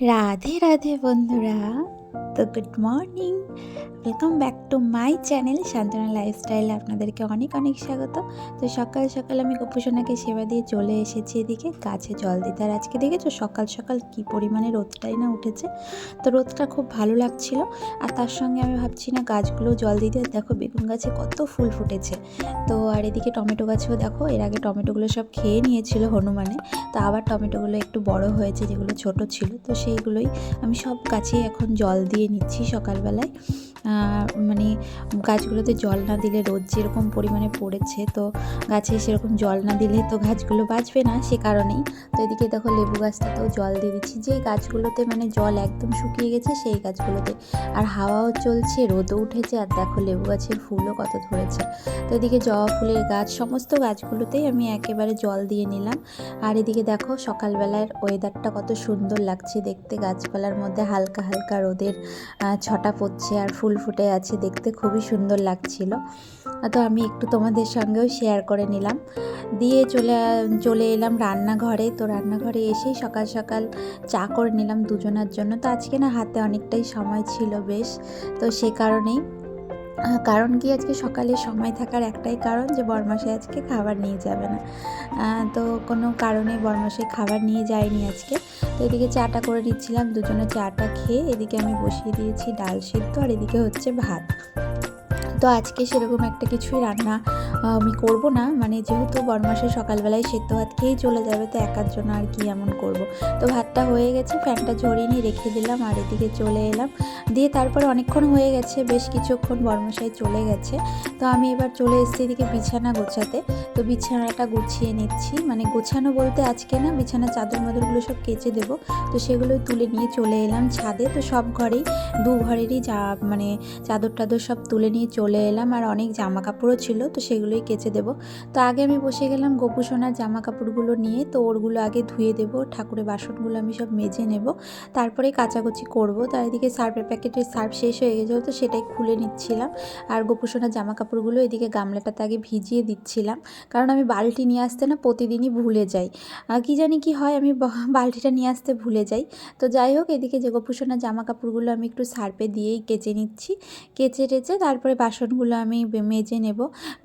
রাধে রাধে বন্ধুরা। তো good morning, welcome back to my channel Shantana lifestyle. আপনাদেরকে অনেক অনেক স্বাগত। তো সকাল সকাল আমি গোপুসোনাকে সেবা দিয়ে চলে এসেছি এদিকে গাছে জল দিতে। আর আজকে দেখেছো সকাল সকাল কি পরিমাণে রোদটাই না উঠেছে। তো রোদটা খুব ভালো লাগছিল। আর তার সঙ্গে আমি ভাবছি না গাছগুলো জল দিতে। দেখো বেগুন গাছে কত ফুল ফুটেছে। তো আর এদিকে টমেটো গাছেও দেখো, এর আগে টমেটোগুলো সব খেয়ে নিয়েছিল হনুমানে। তো আবার টমেটোগুলো একটু বড় হয়েছে, যেগুলো ছোট ছিল তো সেইগুলোই আমি সব গাছে এখন জল দিয়ে নিচ্ছি সকালবেলায়। মানে গাছগুলোতে জল না দিলে রোদ যেরকম পরিমাণে পড়েছে, তো গাছে সেরকম জল না দিলে তো গাছগুলো বাঁচবে না, সে কারণেই। তো এদিকে দেখো লেবু গাছটাতেও জল দিয়ে দিচ্ছি, যেই গাছগুলোতে মানে জল একদম শুকিয়ে গেছে সেই গাছগুলোতে। আর হাওয়াও চলছে, রোদও উঠেছে, আর দেখো লেবু গাছের ফুলও কত ধরেছে। তো এদিকে জবা ফুলের গাছ, সমস্ত গাছগুলোতেই আমি একেবারে জল দিয়ে নিলাম। আর এদিকে দেখো সকালবেলার ওয়েদারটা কত সুন্দর লাগছে দেখতে, গাছপালার মধ্যে হালকা হালকা রোদের ছটা পড়ছে আর ফুল ফুটে আছে, দেখতে খুবই সুন্দর লাগছিল। তো আমি একটু তোমাদের সঙ্গেও শেয়ার করে নিলাম। দিয়ে চলে এলাম রান্নাঘরে। তো রান্নাঘরে এসেই সকাল সকাল চা করে নিলাম দুজনার জন্য। তো আজকে না হাতে অনেকটাই সময় ছিল বেশ, তো সে কারণেই। কারণ কি, আজকে সকালে সময় থাকার একটাই কারণ যে বরমাসে আজকে খাবার নিয়ে যাবে না। তো কোনো কারণে বরমাসে খাবার নিয়ে যায়নি আজকে। তো এদিকে চাটা করে নিচ্ছিলাম, দুজনে চাটা খেয়ে এদিকে আমি বসিয়ে দিয়েছি ডাল সিদ্ধ, আর এদিকে হচ্ছে ভাত। তো আজকে সেরকম একটা কিছুই রান্না আমি করব না, মানে যেহেতু বরমাসে সকালবেলায় সেদ্ধ ভাত খেয়েই চলে যাবে, তো একার জন্য আর কি এমন করব। তো ভাতটা হয়ে গেছে, ফ্যানটা ঝরিয়ে নিয়ে রেখে দিলাম, আর এদিকে চলে এলাম। দিয়ে তারপরে অনেকক্ষণ হয়ে গেছে, বেশ কিছুক্ষণ বরমাসায় চলে গেছে। তো আমি এবার চলে এসেছি এদিকে বিছানা গোছাতে। তো বিছানাটা গুছিয়ে নিচ্ছি, মানে গোছানো বলতে আজকে না বিছানা চাদর মাদরগুলো সব কেচে দেবো। তো সেগুলোই তুলে নিয়ে চলে এলাম ছাদে। তো সব ঘরেই দু ঘরেরই মানে চাদর টাদর সব তুলে নিয়ে চলে এলাম। আর অনেক জামা কাপড়ও ছিল, তো সেগুলোই কেচে দেবো। তো আগে আমি বসে গেলাম গোপু সোনার জামা কাপড়গুলো নিয়ে। তো ওরগুলো আগে ধুয়ে দেবো, ঠাকুরের বাসনগুলো আমি সব মেজে নেব, তারপরে কাচাকুচি করবো। তার এদিকে সার্ফের প্যাকেটের সার্ফ শেষ হয়ে গেছিলো, তো সেটাই খুলে নিচ্ছিলাম। আর গোপু সোনার জামা কাপড়গুলো এদিকে গামলাটাতে আগে ভিজিয়ে দিচ্ছিলাম, কারণ আমি বালতি নিয়ে আসতে না প্রতিদিনই ভুলে যাই। কি জানি কি হয়, আমি বালতিটা নিয়ে আসতে ভুলে যাই। তো যাই হোক, এদিকে যে গোপু সোনার জামা কাপড়গুলো আমি একটু সার্ফে দিয়েই কেচে নিচ্ছি। কেচে টেচে তারপরে বাসনগুলো আমি মেজে নেব,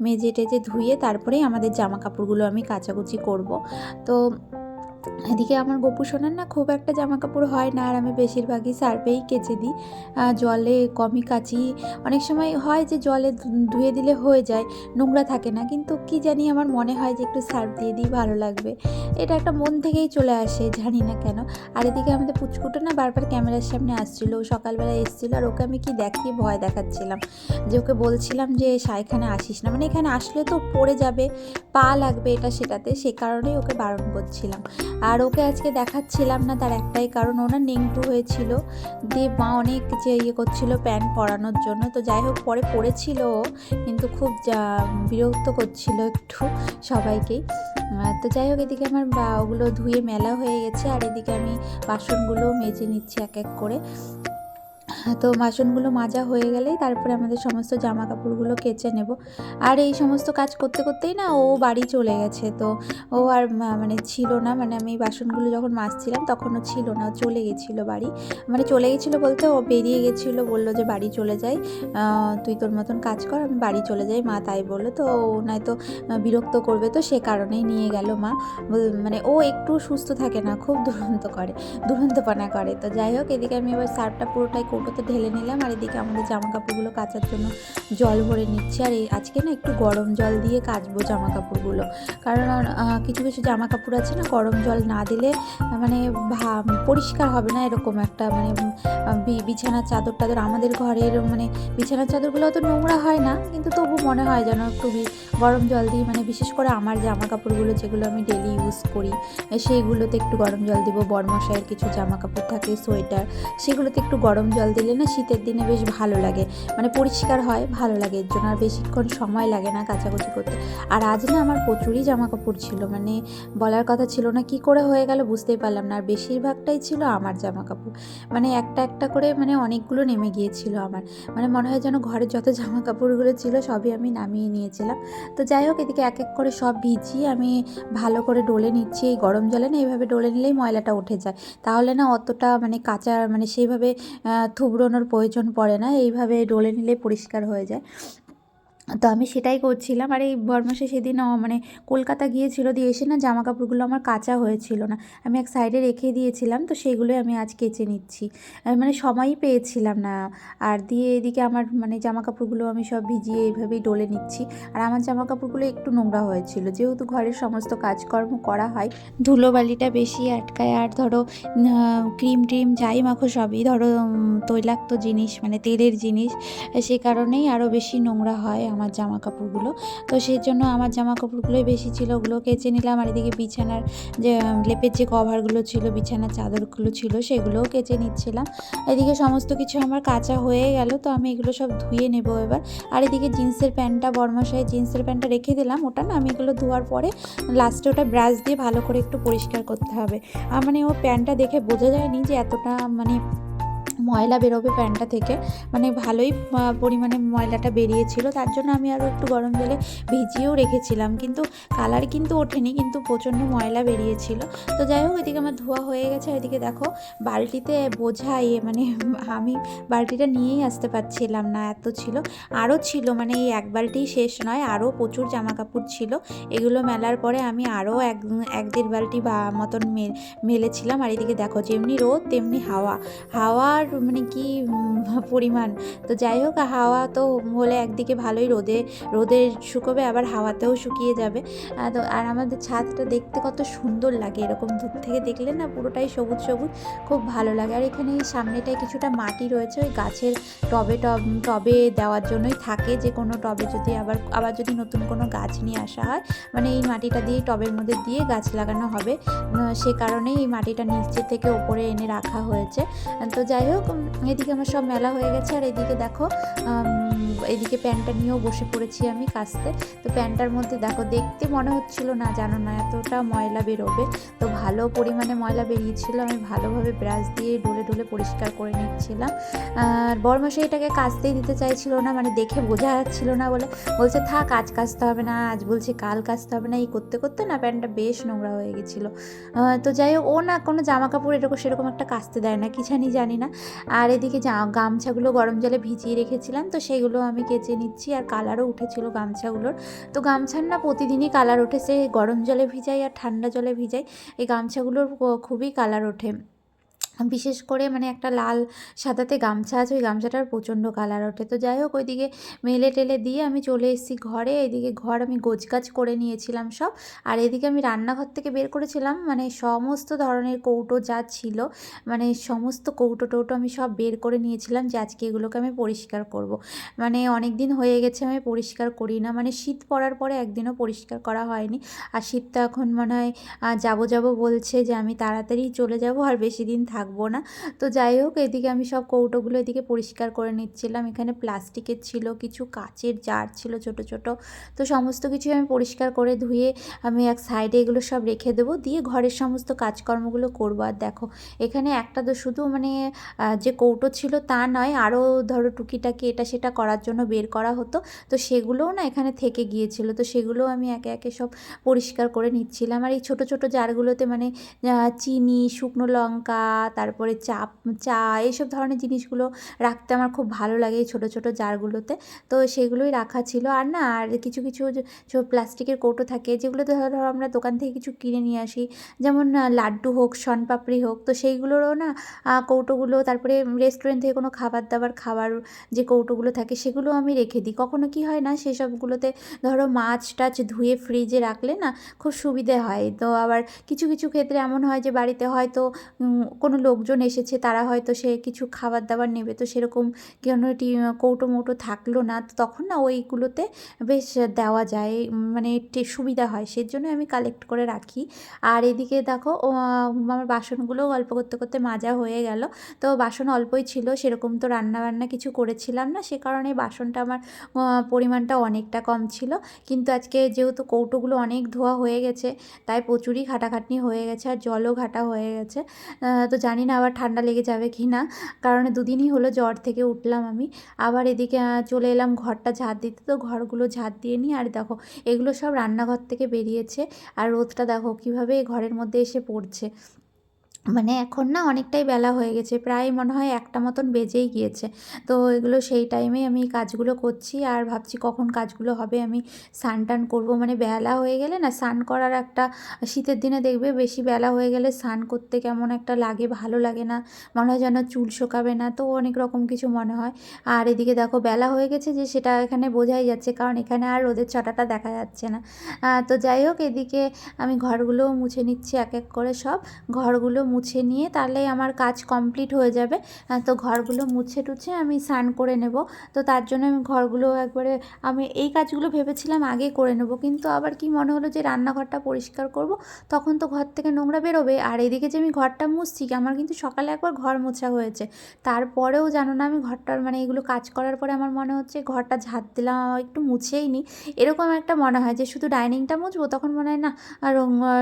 মেজে টেজে ধুয়ে তারপরেই আমাদের জামা কাপড়গুলো আমি কাচাকুচি করব। তো এদিকে আমার গোপু সোনার না খুব একটা জামা কাপড় হয় না, আর আমি বেশিরভাগই সার্ফেই কেচে দিই, জলে কমই কাচি। অনেক সময় হয় যে জলে ধুয়ে দিলে হয়ে যায়, নোংরা থাকে না, কিন্তু কি জানি আমার মনে হয় যে একটু সার্ফ দিয়ে দিই, ভালো লাগবে। এটা একটা মন থেকেই চলে আসে, জানি না কেন। আর এদিকে আমাদের পুচকুটো না বারবার ক্যামেরার সামনে আসছিলো, সকালবেলা এসেছিলো, আর ওকে আমি কি দেখিয়ে ভয় দেখাচ্ছিলাম, যে ওকে বলছিলাম যে এখানে আসিস না, মানে এখানে আসলে তো পড়ে যাবে, পা লাগবে এটা সেটাতে, সে কারণেই ওকে বারণ করছিলাম। আর ওকে আজকে দেখাচ্ছিলাম না, তার একটাই কারণ, ওনার নেংটু হয়েছিল, দিয়ে মা অনেক যে করছিল প্যান্ট পরানোর জন্য। তো যাই হোক পরে পড়েছিল ও, কিন্তু খুব বিরক্ত করছিল একটু সবাইকেই। তো যাই হোক, এদিকে আমার ওগুলো ধুয়ে মেলা হয়ে গেছে, আর এদিকে আমি বাসনগুলো মেজে নিচ্ছি এক এক করে। তো বাসনগুলো মাজা হয়ে গেলেই তারপরে আমাদের সমস্ত জামা কাপড়গুলো কেচে নেব। আর এই সমস্ত কাজ করতে করতেই না ও বাড়ি চলে গেছে। তো ও আর মানে ছিল না, মানে আমি বাসনগুলো যখন মাজছিলাম তখন ও ছিল না, চলে গেছিলো বাড়ি। মানে চলে গেছিলো বলতে ও বেরিয়ে গেছিলো, বললো যে বাড়ি চলে যাই, তুই তোর মতন কাজ কর, আমি বাড়ি চলে যাই, মা তাই বললো। তো ও নয়তো বিরক্ত করবে, তো সে কারণেই নিয়ে গেল মা। মানে ও একটু সুস্থ থাকে না, খুব দুরন্তপনা করে। তো যাই হোক, এদিকে আমি এবার সার্ফটা পুরোটাই কৌটোতে ঢেলে নিলাম, আর এদিকে আমাদের জামা কাপড়গুলো কাচার জন্য জল ভরে নিচ্ছি। আর আজকে না একটু গরম জল দিয়ে কাচবো জামা কাপড়গুলো, কারণ কিছু কিছু জামা কাপড় আছে না গরম জল না দিলে মানে পরিষ্কার হবে না, এরকম একটা মানে বিছানার চাদর টাদর আমাদের ঘরের, মানে বিছানার চাদরগুলো অত নোংরা হয় না, কিন্তু তবু মনে হয় যেন একটু গরম জল দিই, মানে বিশেষ করে আমার জামা কাপড়গুলো যেগুলো আমি ডেলি ইউজ করি সেইগুলোতে একটু গরম জল দিব। বরমশাইয়ের কিছু জামা কাপড় থাকে, সোয়েটার, সেগুলোতে একটু গরম জল দিলে না শীতের দিনে বেশ ভালো লাগে, মানে পরিষ্কার হয়, ভালো লাগে, এর জন্য আর বেশিক্ষণ সময় লাগে না কাচাকুচি করতে। আর আজ না আমার প্রচুরই জামা কাপড় ছিল, মানে বলার কথা ছিল না, কি করে হয়ে গেল বুঝতেই পারলাম না। আর বেশিরভাগটাই ছিল আমার জামা কাপড়, মানে একটা একটা করে মানে অনেকগুলো নেমে গিয়েছিল আমার, মানে মনে হয় যেন ঘরের যত জামা কাপড়গুলো ছিল সবই আমি নামিয়ে নিয়েছিলাম। তো যাই হোক, এদিকে এক এক করে সব ভিজিয়ে আমি ভালো করে ডলে নিচ্ছি। এই গরম জলে না এইভাবে ডলে নিলেই ময়লাটা উঠে যায়, তাহলে না অতটা মানে কাঁচা মানে সেইভাবে থুবড়োনোর প্রয়োজন পড়ে না, এইভাবে ডলে নিলেই পরিষ্কার হয়ে যায়। তো আমি সেটাই করছিলাম। আর এই বরমাসে সেদিন মানে কলকাতা গিয়েছিল, দিয়ে এসে না জামা কাপড়গুলো আমার কাচা হয়েছিল না, আমি এক সাইডে রেখে দিয়েছিলাম, তো সেগুলোই আমি আজ কেচে নিচ্ছি। মানে সময়ই পেয়েছিলাম না। আর দিয়ে এদিকে আমার মানে জামা কাপড়গুলো আমি সব ভিজিয়ে এইভাবেই ডলে নিচ্ছি। আর আমার জামা কাপড়গুলো একটু নোংরা হয়েছিল, যেহেতু ঘরের সমস্ত কাজকর্ম করা হয়, ধুলোবালিটা বেশি আটকায়। আর ধরো ক্রিম ট্রিম যাই মাখো সবই ধরো তৈলাক্ত জিনিস, মানে তেলের জিনিস, সে কারণেই আরও বেশি নোংরা হয় আমার জামা কাপড়গুলো। তো সেই জন্য আমার জামা কাপড়গুলোই বেশি ছিল, ওগুলো কেচে নিলাম। আর এদিকে বিছানার যে লেপের যে কভারগুলো ছিল, বিছানার চাদরগুলো ছিল, সেগুলোও কেচে নিচ্ছিলাম। এদিকে সমস্ত কিছু আমার কাচা হয়ে গেল, তো আমি এগুলো সব ধুয়ে নেব এবার। আর এদিকে জিন্সের প্যান্টটা, বরমাসায় জিন্সের প্যান্টটা রেখে দিলাম, ওটা না আমি এগুলো ধোয়ার পরে লাস্টে ওটা ব্রাশ দিয়ে ভালো করে একটু পরিষ্কার করতে হবে। মানে ও প্যান্টটা দেখে বোঝা যায়নি যে এতটা মানে ময়লা বেরোবে প্যান্টটা থেকে, মানে ভালোই পরিমাণে ময়লাটা বেরিয়েছিল, তার জন্য আমি আরও একটু গরম জলে ভিজিয়েও রেখেছিলাম, কিন্তু কালার কিন্তু ওঠেনি, কিন্তু প্রচণ্ড ময়লা বেরিয়েছিল। তো যাই হোক, এদিকে আমার ধোয়া হয়ে গেছে। এদিকে দেখো বালতিতে বোঝাই, মানে আমি বালতিটা নিয়েই আসতে পারছিলাম না, এত ছিল। আরও ছিল, মানে এই এক বালতি শেষ নয়, আরও প্রচুর জামা কাপড় ছিল। এগুলো মেলার পরে আমি আরও এক দেড় বালতি বা মতন মেলেছিলাম। আর এদিকে দেখো যেমনি রোদ তেমনি হাওয়া, হাওয়ার মানে কি পরিমাণ। তো যাই হোক, হাওয়া তো হলে একদিকে ভালোই, রোদে শুকোবে, আবার হাওয়াতেও শুকিয়ে যাবে। তো আর আমাদের ছাদটা দেখতে কত সুন্দর লাগে, এরকম দূর থেকে দেখলে না পুরোটাই সবুজ সবুজ, খুব ভালো লাগে। আর এখানে এই সামনেটায় কিছুটা মাটি রয়েছে, ওই গাছের টবে দেওয়ার জন্যই থাকে, যে কোনো টবে যদি আবার যদি নতুন কোনো গাছ নিয়ে আসা হয়, মানে এই মাটিটা দিয়ে টবের মধ্যে দিয়ে গাছ লাগানো হবে, সে কারণেই এই মাটিটা নিচে থেকে ওপরে এনে রাখা হয়েছে। তো যাই হোক, এদিকে আমার সব মেলা হয়ে গেছে। আর এদিকে দেখো এদিকে প্যান্টটা নিয়েও বসে পড়েছি আমি কাচতে। তো প্যান্টটার মধ্যে দেখো দেখতে মনে হচ্ছিল না, জানো না এতটা ময়লা বেরোবে, তো ভালো পরিমাণে ময়লা বেরিয়েছিল। আমি ভালোভাবে ব্রাশ দিয়ে ডলে ডলে পরিষ্কার করে নিচ্ছিলাম। আর বরমশাই এটাকে কাচতেই দিতে চাইছিল না, মানে দেখে বোঝা যাচ্ছিল না বলে বলছে থাক, আজ কাচতে হবে না, আজ বলছে কাল কাচতে হবে না, এই করতে করতে না প্যান্টটা বেশ নোংরা হয়ে গেছিলো। তো যাই হোক, ও না কোনো জামা কাপড় সেরকম একটা কাচতে দেয় না, কি জানি না। আর এদিকে গামছাগুলো গরম জলে ভিজিয়ে রেখেছিলাম, তো সেগুলো আমি কেচে নিচ্ছি। আর কালারও উঠেছিল গামছাগুলোর, তো গামছার না প্রতিদিনই কালার ওঠে, গরম জলে ভিজাই আর ঠান্ডা জলে ভিজাই, এই গামছাগুলোর খুবই কালার ওঠে। বিশেষ করে মানে একটা লাল সাদাতে গামছা আছে, ওই গামছাটার প্রচণ্ড কালার ওঠে। তো যাই হোক, ওইদিকে মেলে টেলে দিয়ে আমি চলে এসেছি ঘরে। এদিকে ঘর আমি গোছগাছ করে নিয়েছিলাম সব। আর এদিকে আমি রান্নাঘর থেকে বের করেছিলাম মানে সমস্ত ধরনের কৌটো যা ছিল, মানে সমস্ত কৌটো টৌটো আমি সব বের করে নিয়েছিলাম, যে আজকে এগুলোকে আমি পরিষ্কার করব। মানে অনেক দিন হয়ে গেছে আমি পরিষ্কার করি না, মানে শীত পড়ার পরে একদিনও পরিষ্কার করা হয়নি। আর শীত তো এখন মনে হয় যাবো বলছে, যে আমি তাড়াতাড়ি চলে যাব, আর বেশি দিন থাকবো না। তো যাই হোক, এদিকে আমি সব কৌটোগুলো এদিকে পরিষ্কার করে নিচ্ছিলাম। এখানে প্লাস্টিকের ছিল, কিছু কাচের জার ছিল ছোট ছোট, তো সমস্ত কিছুই আমি পরিষ্কার করে ধুয়ে আমি এক সাইডে এগুলো সব রেখে দেবো, দিয়ে ঘরের সমস্ত কাজকর্মগুলো করবো। আর দেখো এখানে একটা তো শুধু মানে যে কৌটো ছিল তা নয়, আরও ধরো টুকিটাকি এটা সেটা করার জন্য বের করা হতো, তো সেগুলোও না এখানে থেকে গিয়েছিল, তো সেগুলোও আমি একে একে সব পরিষ্কার করে নিচ্ছিলাম। আর এই ছোটো ছোটো জারগুলোতে মানে চিনি, শুকনো লঙ্কা, তারপরে চা এইসব ধরনের জিনিসগুলো রাখতে আমার খুব ভালো লাগে এই ছোটো ছোটো জারগুলোতে, তো সেগুলোই রাখা ছিল। আর না আর কিছু কিছু প্লাস্টিকের কৌটো থাকে, যেগুলোতে ধরো আমরা দোকান থেকে কিছু কিনে নিয়ে আসি, যেমন লাড্ডু হোক, শনপাপড়ি হোক, তো সেইগুলোরও না কৌটোগুলো, তারপরে রেস্টুরেন্ট থেকে কোনো খাবার যে কৌটোগুলো থাকে সেগুলো আমি রেখে দিই। কখনো কি হয় না, সেসবগুলোতে ধরো মাছ টাছ ধুয়ে ফ্রিজে রাখলে না খুব সুবিধে হয়। তো আবার কিছু কিছু ক্ষেত্রে এমন হয় যে বাড়িতে হয়তো কোনো লোকজন এসেছে, তারা হয়তো সে কিছু খাবার দাবার নেবে, তো সেরকম কোনো কৌটো মৌটো থাকলো না, তো তখন না ওইগুলোতে বেশ দেওয়া যায়, মানে সুবিধা হয়, সেজন্য আমি কালেক্ট করে রাখি। আর এদিকে দেখো আমার বাসনগুলোও গল্প করতে করতে মাজা হয়ে গেল। তো বাসন অল্পই ছিল, সেরকম তো রান্নাবান্না কিছু করেছিলাম না, সে কারণে বাসনটা আমার পরিমাণটা অনেকটা কম ছিল। কিন্তু আজকে যেহেতু কৌটোগুলো অনেক ধোয়া হয়ে গেছে, তাই প্রচুরই খাটাখাটনি হয়ে গেছে, আর জলও ঘাটা হয়ে গেছে। তো জানি না আবার ঠান্ডা লেগে যাবে কি না, কারণ দুদিনই হলো জ্বর থেকে উঠলাম আমি। আবার এদিকে চলে এলাম ঘরটা ঝাড় দিতে, তো ঘরগুলো ঝাড় দিয়ে নিই। আর দেখো এগুলো সব রান্নাঘর থেকে বেরিয়েছে, আর রোদটা দেখো কীভাবে ঘরের মধ্যে এসে পড়ছে। মানে এখন না অনেকটাই বেলা হয়ে গেছে, প্রায় মনে হয় 1টা মতন বেজেই গিয়েছে। তো এগুলো সেই টাইমেই আমি কাজগুলো করছি, আর ভাবছি কখন কাজগুলো হবে, আমি স্নান টান করবো। মানে বেলা হয়ে গেলে না স্নান করার একটা, শীতের দিনে দেখবে বেশি বেলা হয়ে গেলে স্নান করতে কেমন একটা লাগে, ভালো লাগে না, মনে হয় যেন চুল শোকাবে না, তো অনেক রকম কিছু মনে হয়। আর এদিকে দেখো বেলা হয়ে গেছে যে সেটা এখানে বোঝাই যাচ্ছে, কারণ এখানে আর রোদের ছটাটা দেখা যাচ্ছে না। তো যাই হোক, এদিকে আমি ঘরগুলোও মুছে নিচ্ছি এক এক করে, সব ঘরগুলো মুছে নিয়ে তাহলে আমার কাজ কমপ্লিট হয়ে যাবে। তো ঘরগুলো মুছে টুছে আমি স্নান করে নেব। তো তার জন্য আমি ঘরগুলো একবারে, আমি এই কাজগুলো ভেবেছিলাম আগে করে নেব, কিন্তু আবার কি মনে হলো যে রান্নাঘরটা পরিষ্কার করব, তখন তো ঘর থেকে নোংরা বেরোবে। আর এদিকে যে আমি ঘরটা মুছছি, আমার কিন্তু সকালে একবার ঘর মোছা হয়েছে, তারপরেও জানো না আমি ঘরটার, মানে এগুলো কাজ করার পরে আমার মনে হচ্ছে ঘরটা ঝাড় দিলাম, একটু মুছেই নিই, এরকম একটা মনে হয় যে শুধু ডাইনিংটা মুছবো, তখন মনে হয় না আর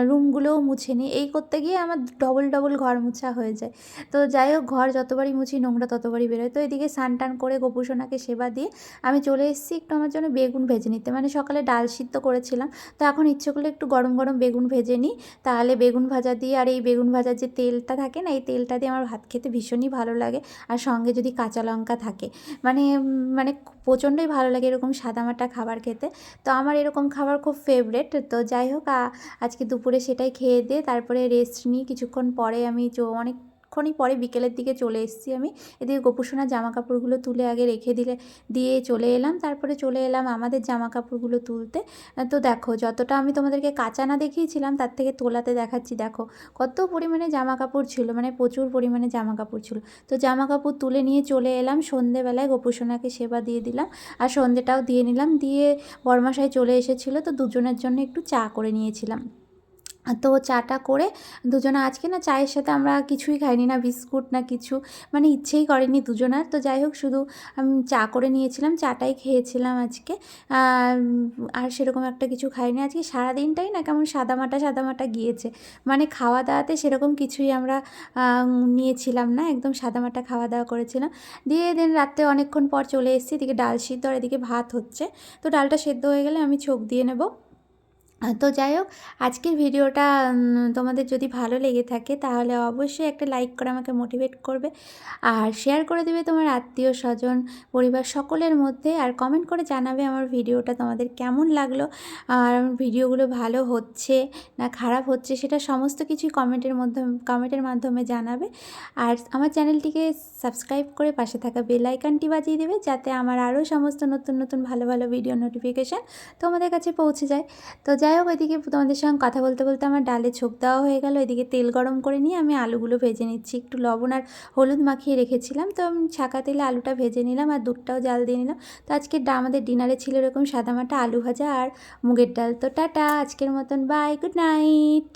রুমগুলোও মুছে নিই, এই করতে গিয়ে আমার ডবল ডবল ঘর মোছা হয়ে যায়। তো যাই হোক, ঘর যতবারই মুছি নোংরা ততবারই বেরোয়। তো এদিকে স্নান টান করে গোপুসোনাকে সেবা দিয়ে আমি চলে এসেছি একটু আমার জন্য বেগুন ভেজে নিতে। মানে সকালে ডাল সিদ্ধ করেছিলাম, তো এখন ইচ্ছে করলে একটু গরম গরম বেগুন ভেজে নিই, তাহলে বেগুন ভাজা দিয়ে, আর এই বেগুন ভাজার যে তেলটা থাকে না, এই তেলটা দিয়ে আমার ভাত খেতে ভীষণই ভালো লাগে। আর সঙ্গে যদি কাঁচা লঙ্কা থাকে, মানে মানে প্রচণ্ডই ভালো লাগে এরকম সাদামাটা খাবার খেতে। তো আমার এরকম খাবার খুব ফেভারেট। তো যাই হোক, আজকে দুপুরে সেটাই খেয়ে দিয়ে তারপরে রেস্ট নিই। কিছুক্ষণ পরে আমি অনেকক্ষণই পরে বিকেলের দিকে চলে এসেছি আমি। এদিকে গোপুসোনার জামা কাপড়গুলো তুলে আগে রেখে দিয়ে চলে এলাম, তারপরে চলে এলাম আমাদের জামা কাপড়গুলো তুলতে। তো দেখো, যতটা আমি তোমাদেরকে কাচা না দেখিয়েছিলাম, তার থেকে তোলাতে দেখাচ্ছি। দেখো কত পরিমাণে জামা কাপড় ছিল, মানে প্রচুর পরিমাণে জামা কাপড় ছিল। তো জামা কাপড় তুলে নিয়ে চলে এলাম, সন্ধেবেলায় গোপুসোনাকে সেবা দিয়ে দিলাম, আর সন্ধেটাও দিয়ে নিলাম। দিয়ে বরমশাই চলে এসেছিলো, তো দুজনের জন্য একটু চা করে নিয়েছিলাম। তো চাটা করে দুজনে, আজকে না চায়ের সাথে আমরা কিছুই খাইনি, না বিস্কুট না কিছু, মানে ইচ্ছেই করেনি দুজনার। তো যাই হোক, শুধু আমি চা করে নিয়েছিলাম, চাটাই খেয়েছিলাম আজকে। আর সেরকম একটা কিছু খাইনি আজকে, সারাদিনটাই না কেমন সাদামাটা গিয়েছে। মানে খাওয়া দাওয়াতে সেরকম কিছুই আমরা নিয়েছিলাম না, একদম সাদামাটা খাওয়া দাওয়া করেছিলাম। দিয়ে দিন রাত্রে অনেকক্ষণ পর চলে এসেছি, এদিকে ডাল সিদ্ধ আর এদিকে ভাত হচ্ছে। তো ডালটা সেদ্ধ হয়ে গেলে আমি ছোক দিয়ে নেব। তো যাই হোক, আজকের ভিডিওটা তোমাদের যদি ভালো লেগে থাকে, তাহলে অবশ্যই একটা লাইক করে আমাকে মোটিভেট করবে, আর শেয়ার করে দেবে তোমার আত্মীয় স্বজন পরিবার সকলের মধ্যে, আর কমেন্ট করে জানাবে আমার ভিডিওটা তোমাদের কেমন লাগলো, আর ভিডিওগুলো ভালো হচ্ছে না খারাপ হচ্ছে, সেটা সমস্ত কিছুই কমেন্টের মাধ্যমে জানাবে। আর আমার চ্যানেলটিকে সাবস্ক্রাইব করে পাশে থাকা বেল আইকনটি বাজিয়ে দেবে, যাতে আমার আরও সমস্ত নতুন নতুন ভালো ভালো ভিডিও নোটিফিকেশান তোমাদের কাছে পৌঁছে যায়। তো যাই হোক, এদিকে তোমাদের সঙ্গে কথা বলতে বলতে আমার ডালে ছোক দেওয়া হয়ে গেল। এদিকে তেল গরম করে নিয়ে আমি আলুগুলো ভেজে নিচ্ছি, একটু লবণ আর হলুদ মাখিয়ে রেখেছিলাম, তো আমি ছাকা তেলে আলুটা ভেজে নিলাম, আর দুধটাও জাল দিয়ে নিলাম। তো আজকে আমাদের ডিনারে ছিল এরকম সাদামাটা আলু ভাজা আর মুগের ডাল। তো টাটা, আজকের মতন বাই, গুড নাইট।